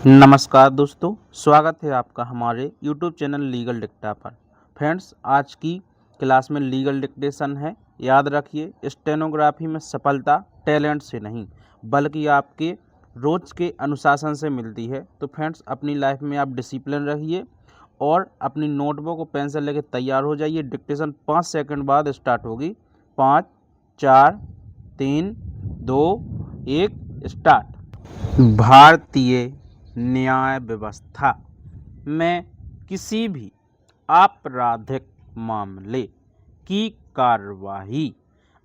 नमस्कार दोस्तों, स्वागत है आपका हमारे YouTube चैनल लीगल डिक्टा पर। फ्रेंड्स, आज की क्लास में लीगल डिक्टेशन है। याद रखिए, स्टेनोग्राफी में सफलता टैलेंट से नहीं बल्कि आपके रोज के अनुशासन से मिलती है। तो फ्रेंड्स, अपनी लाइफ में आप डिसिप्लिन रहिए और अपनी नोटबुक और पेंसिल लेके तैयार हो जाइए। डिक्टेशन 5 सेकंड बाद स्टार्ट होगी। 5, 4, 3, 2, 1 स्टार्ट। भारतीय न्याय व्यवस्था में किसी भी आपराधिक मामले की कार्यवाही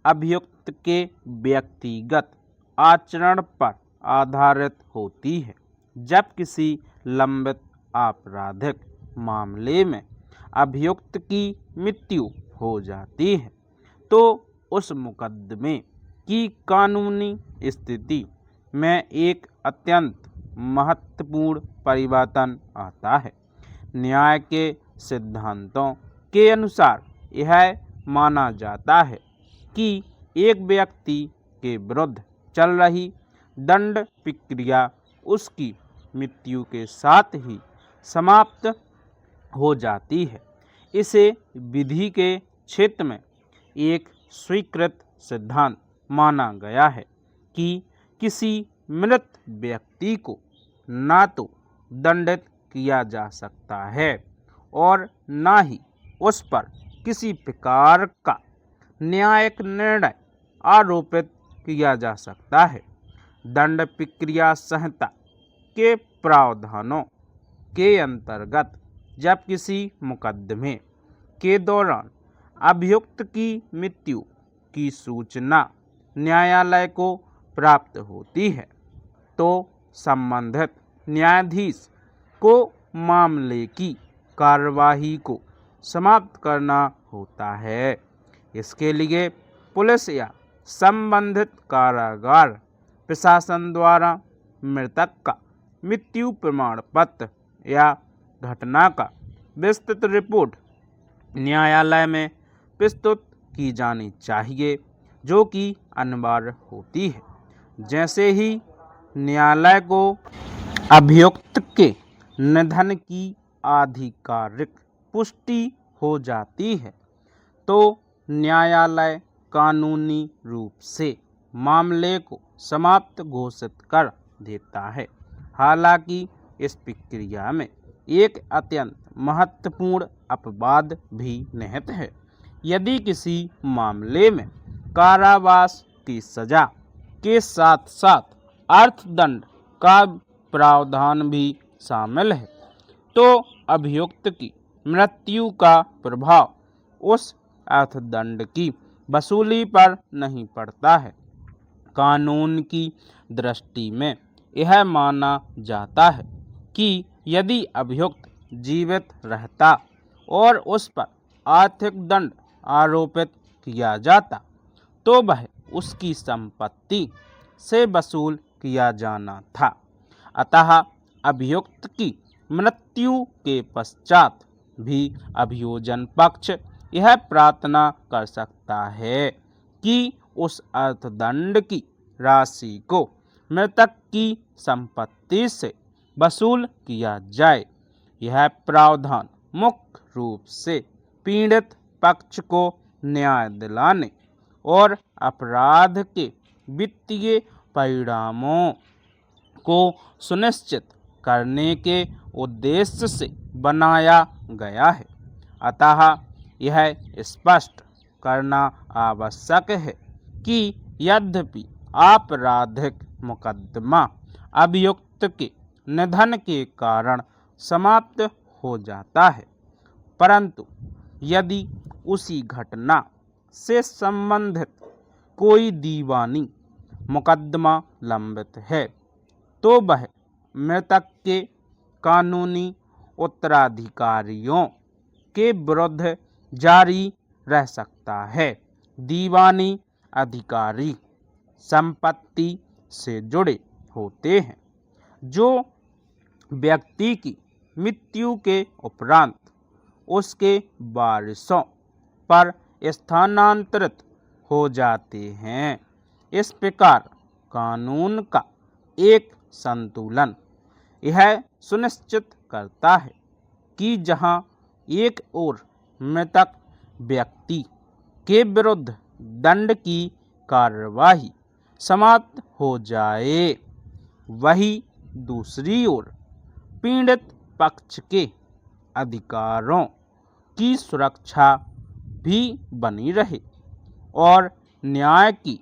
अभियुक्त के व्यक्तिगत आचरण पर आधारित होती है। जब किसी लंबित आपराधिक मामले में अभियुक्त की मृत्यु हो जाती है तो उस मुकदमे की कानूनी स्थिति में एक अत्यंत महत्वपूर्ण परिवर्तन आता है। न्याय के सिद्धांतों के अनुसार यह माना जाता है कि एक व्यक्ति के विरुद्ध चल रही दंड प्रक्रिया उसकी मृत्यु के साथ ही समाप्त हो जाती है। इसे विधि के क्षेत्र में एक स्वीकृत सिद्धांत माना गया है कि किसी मृत व्यक्ति को ना तो दंडित किया जा सकता है और ना ही उस पर किसी प्रकार का न्यायिक निर्णय आरोपित किया जा सकता है। दंड प्रक्रिया संहिता के प्रावधानों के अंतर्गत जब किसी मुकदमे के दौरान अभियुक्त की मृत्यु की सूचना न्यायालय को प्राप्त होती है तो संबंधित न्यायाधीश को मामले की कार्यवाही को समाप्त करना होता है। इसके लिए पुलिस या संबंधित कारागार प्रशासन द्वारा मृतक का मृत्यु प्रमाण पत्र या घटना का विस्तृत रिपोर्ट न्यायालय में प्रस्तुत की जानी चाहिए, जो कि अनिवार्य होती है। जैसे ही न्यायालय को अभियुक्त के निधन की आधिकारिक पुष्टि हो जाती है तो न्यायालय कानूनी रूप से मामले को समाप्त घोषित कर देता है। हालांकि इस प्रक्रिया में एक अत्यंत महत्वपूर्ण अपवाद भी निहित है। यदि किसी मामले में कारावास की सजा के साथ साथ अर्थदंड का प्रावधान भी शामिल है तो अभियुक्त की मृत्यु का प्रभाव उस अर्थदंड की वसूली पर नहीं पड़ता है। कानून की दृष्टि में यह माना जाता है कि यदि अभियुक्त जीवित रहता और उस पर आर्थिक दंड आरोपित किया जाता तो वह उसकी संपत्ति से वसूल किया जाना था। अतः अभियुक्त की मृत्यु के पश्चात भी अभियोजन पक्ष यह प्रार्थना कर सकता है कि उस अर्थदंड की राशि को मृतक की संपत्ति से वसूल किया जाए। यह प्रावधान मुख्य रूप से पीड़ित पक्ष को न्याय दिलाने और अपराध के वित्तीय परिणामों को सुनिश्चित करने के उद्देश्य से बनाया गया है। अतः यह स्पष्ट करना आवश्यक है कि यद्यपि आपराधिक मुकदमा अभियुक्त के निधन के कारण समाप्त हो जाता है, परंतु यदि उसी घटना से संबंधित कोई दीवानी मुकदमा लंबित है तो वह मृतक के कानूनी उत्तराधिकारियों के विरुद्ध जारी रह सकता है। दीवानी अधिकारी संपत्ति से जुड़े होते हैं जो व्यक्ति की मृत्यु के उपरांत उसके वारिसों पर स्थानांतरित हो जाते हैं। इस प्रकार कानून का एक संतुलन यह सुनिश्चित करता है कि जहां एक ओर मृतक व्यक्ति के विरुद्ध दंड की कार्यवाही समाप्त हो जाए, वही दूसरी ओर पीड़ित पक्ष के अधिकारों की सुरक्षा भी बनी रहे और न्याय की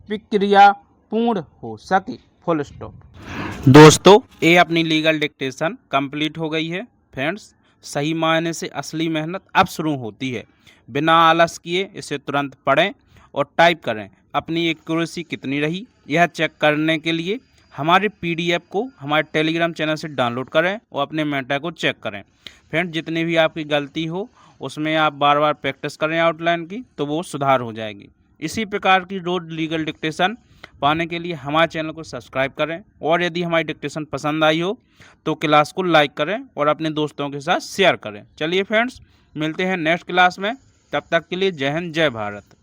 प्रक्रिया पूर्ण हो सके। Full stop. दोस्तों, ये अपनी लीगल डिक्टेशन कंप्लीट हो गई है। फ्रेंड्स, सही मायने से असली मेहनत अब शुरू होती है। बिना आलस किए इसे तुरंत पढ़ें और टाइप करें। अपनी एक्यूरेसी कितनी रही यह चेक करने के लिए हमारे पीडीएफ को हमारे टेलीग्राम चैनल से डाउनलोड करें और अपने मेटा को चेक करें। फ्रेंड्स, जितनी भी आपकी गलती हो उसमें आप बार बार प्रैक्टिस करें आउटलाइन की, तो वो सुधार हो जाएगी। इसी प्रकार की रोज लीगल डिक्टेशन पाने के लिए हमारे चैनल को सब्सक्राइब करें और यदि हमारी डिक्टेशन पसंद आई हो तो क्लास को लाइक करें और अपने दोस्तों के साथ शेयर करें। चलिए फ्रेंड्स, मिलते हैं नेक्स्ट क्लास में। तब तक के लिए जय हिंद, जय भारत।